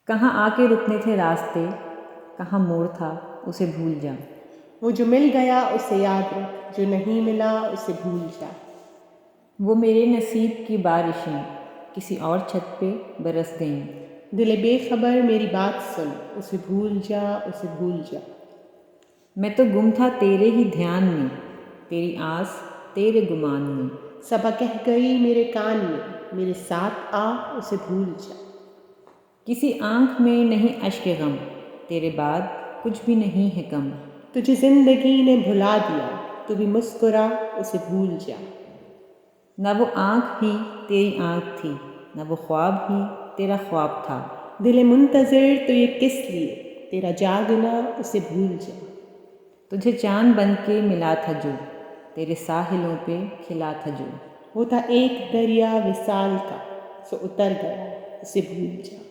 کہاں آ کے رکنے تھے راستے، کہاں موڑ تھا اسے بھول جا۔ وہ جو مل گیا اسے یاد رکھ، جو نہیں ملا اسے بھول جا۔ وہ میرے نصیب کی بارشیں کسی اور چھت پہ برس گئیں۔ دل بے خبر میری بات سن، اسے بھول جا، اسے بھول جا۔ میں تو گم تھا تیرے ہی دھیان میں، تیری آس تیرے گمان میں۔ صبا کہہ گئی میرے کان میں، میرے ساتھ آ، اسے بھول جا۔ کسی آنکھ میں نہیں اشک غم، تیرے بعد کچھ بھی نہیں ہے کم۔ تجھے زندگی نے بھلا دیا، تو بھی مسکرا، اسے بھول جا۔ نہ وہ آنکھ ہی تیری آنکھ تھی، نہ وہ خواب ہی تیرا خواب تھا۔ دل منتظر تو یہ کس لیے، تیرا جاگنا، اسے بھول جا۔ تجھے چاند بن کے ملا تھا جو، تیرے ساحلوں پہ کھلا تھا جو۔ وہ تھا ایک دریا وصال کا، سو اتر گیا، اسے بھول جا۔